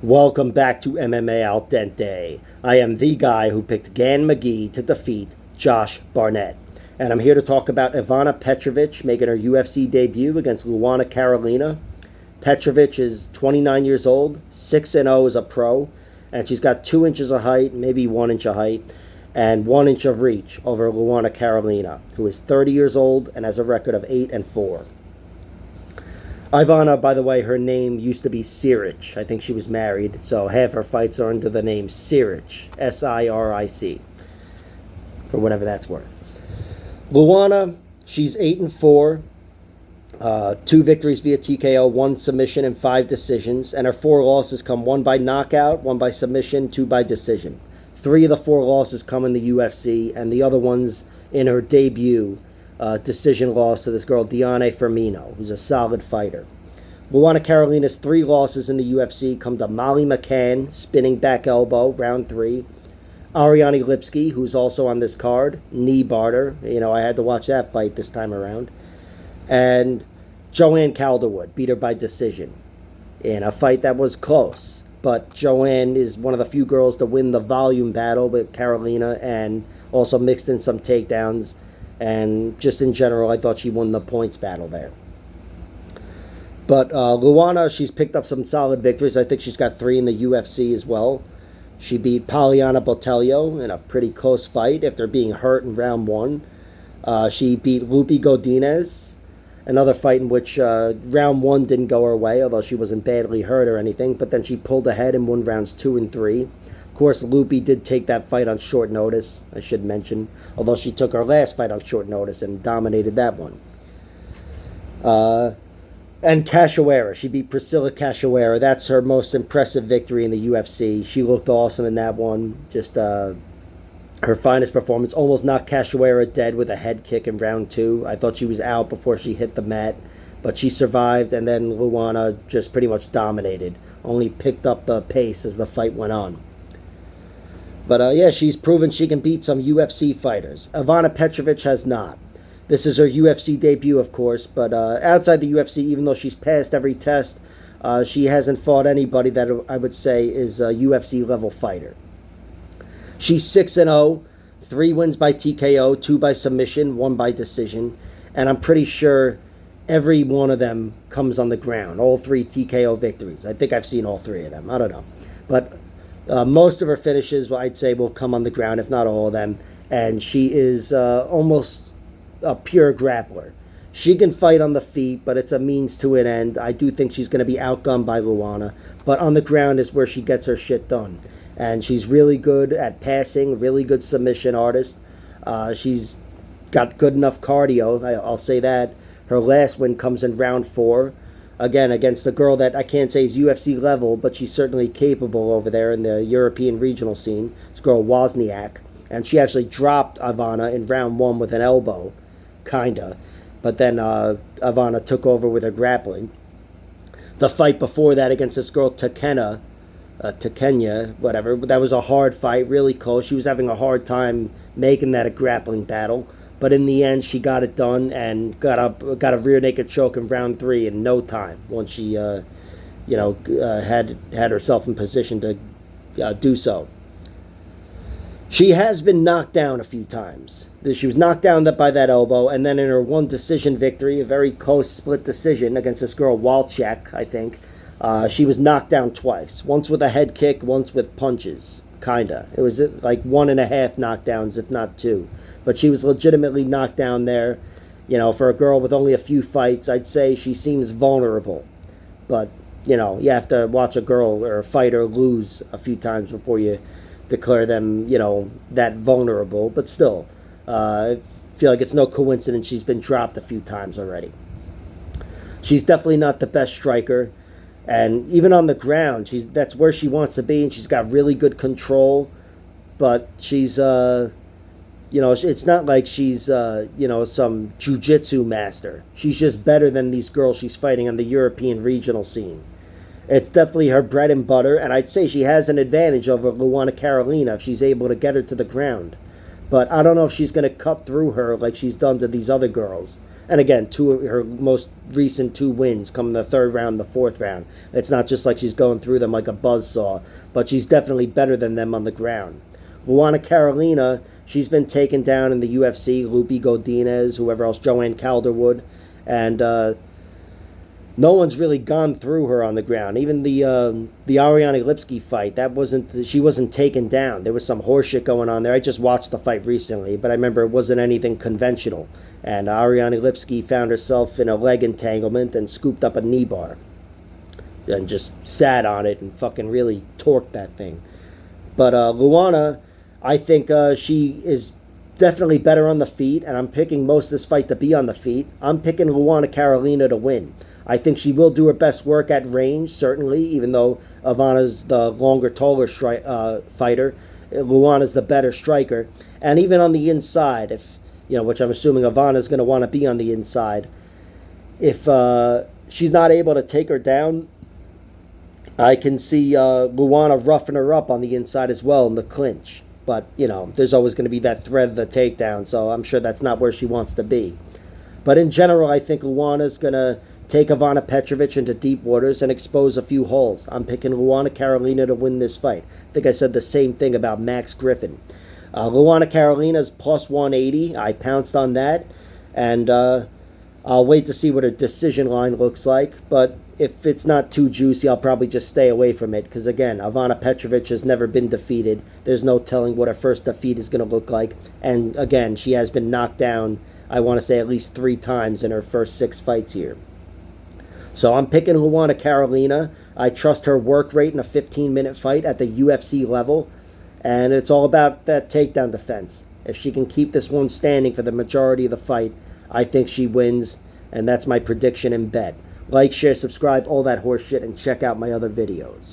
Welcome back to MMA Al Dente. I am the guy who picked Gan McGee to defeat Josh Barnett. And I'm here to talk about Ivana Petrovic making her UFC debut against Luana Carolina. Petrovic is 29 years old, 6-0 as a pro, and she's got 2 inches of height, maybe 1 inch of height, and 1 inch of reach over Luana Carolina, who is 30 years old and has a record of 8-4. Ivana, by the way, her name used to be Siric. I think she was married, so half her fights are under the name Siric, S-I-R-I-C, for whatever that's worth. Luana, she's 8-4, 2 victories via TKO, 1 submission, and 5 decisions, and her 4 losses come 1 by knockout, 1 by submission, 2 by decision. 3 of the 4 losses come in the UFC, and the other ones in her debut. Decision loss to this girl, Diane Firmino, who's a solid fighter. Luana Carolina's 3 losses in the UFC come to Molly McCann, spinning back elbow, round 3. Ariane Lipsky, who's also on this card, knee barter. I had to watch that fight this time around. And Joanne Calderwood beat her by decision in a fight that was close. But Joanne is one of the few girls to win the volume battle with Carolina and also mixed in some takedowns. And just in general, I thought she won the points battle there. But Luana, she's picked up some solid victories. I think she's got 3 in the UFC as well. She beat Poliana Botelho in a pretty close fight after being hurt in round 1. She beat Lupi Godinez, another fight in which round 1 didn't go her way, although she wasn't badly hurt or anything. But then she pulled ahead and won rounds 2 and 3. Of course, Lupi did take that fight on short notice, I should mention, although she took her last fight on short notice and dominated that one. And Cachoeira, she beat Priscilla Cachoeira. That's her most impressive victory in the UFC. She looked awesome in that one. Just her finest performance. Almost knocked Cachoeira dead with a head kick in round 2. I thought she was out before she hit the mat, but she survived, and then Luana just pretty much dominated. Only picked up the pace as the fight went on. But yeah, she's proven she can beat some UFC fighters. Ivana Petrovic has not. This is her UFC debut, of course, but outside the UFC, even though she's passed every test, she hasn't fought anybody that I would say is a UFC-level fighter. She's 6-0, 3 wins by TKO, 2 by submission, 1 by decision, and I'm pretty sure every one of them comes on the ground, all 3 TKO victories. I think I've seen all 3 of them. I don't know. But most of her finishes, I'd say, will come on the ground, if not all of them. And she is almost a pure grappler. She can fight on the feet, but it's a means to an end. I do think she's going to be outgunned by Luana. But on the ground is where she gets her shit done. And she's really good at passing, really good submission artist. She's got good enough cardio, I'll say that. Her last win comes in round 4. Again, against a girl that I can't say is UFC level, but she's certainly capable over there in the European regional scene. This girl, Wozniak. And she actually dropped Ivana in round 1 with an elbow, kinda. But then Ivana took over with her grappling. The fight before that against this girl, Takenya, whatever, that was a hard fight, really close. She was having a hard time making that a grappling battle. But in the end, she got it done and got a rear naked choke in round 3 in no time. Once she, had herself in position to do so. She has been knocked down a few times. She was knocked down by that elbow, and then in her 1 decision victory, a very close split decision against this girl Walczak, I think, she was knocked down twice. Once with a head kick, once with punches. Kinda. It was like 1.5 knockdowns, if not 2. But she was legitimately knocked down there. For a girl with only a few fights, I'd say she seems vulnerable. But, you have to watch a girl or a fighter lose a few times before you declare them, that vulnerable. But still, I feel like it's no coincidence she's been dropped a few times already. She's definitely not the best striker. And even on the ground, that's where she wants to be, and she's got really good control. But she's, it's not like she's, some jiu-jitsu master. She's just better than these girls she's fighting on the European regional scene. It's definitely her bread and butter, and I'd say she has an advantage over Luana Carolina if she's able to get her to the ground. But I don't know if she's going to cut through her like she's done to these other girls. And again, her most recent 2 wins come in the third round, the fourth round. It's not just like she's going through them like a buzzsaw, but she's definitely better than them on the ground. Luana Carolina, she's been taken down in the UFC. Lupi Godinez, whoever else, Joanne Calderwood, and no one's really gone through her on the ground. Even the Ariane Lipsky fight, she wasn't taken down. There was some horseshit going on there. I just watched the fight recently, but I remember it wasn't anything conventional. And Ariane Lipsky found herself in a leg entanglement and scooped up a knee bar and just sat on it and fucking really torqued that thing. But Luana, I think she is definitely better on the feet, and I'm picking most of this fight to be on the feet. I'm picking Luana Carolina to win. I think she will do her best work at range, certainly, even though Ivana's the longer, taller fighter. Luana's the better striker. And even on the inside, which I'm assuming Ivana's going to want to be on the inside, if she's not able to take her down, I can see Luana roughing her up on the inside as well in the clinch. But, there's always going to be that threat of the takedown, so I'm sure that's not where she wants to be. But in general, I think Luana's going to take Ivana Petrovic into deep waters and expose a few holes. I'm picking Luana Carolina to win this fight. I think I said the same thing about Max Griffin. Luana Carolina's plus 180. I pounced on that. And I'll wait to see what her decision line looks like. But if it's not too juicy, I'll probably just stay away from it. Because again, Ivana Petrovic has never been defeated. There's no telling what her first defeat is going to look like. And again, she has been knocked down, I want to say, at least 3 times in her first 6 fights here. So I'm picking Luana Carolina. I trust her work rate in a 15-minute fight at the UFC level. And it's all about that takedown defense. If she can keep this one standing for the majority of the fight, I think she wins. And that's my prediction and bet. Like, share, subscribe, all that horse shit, and check out my other videos.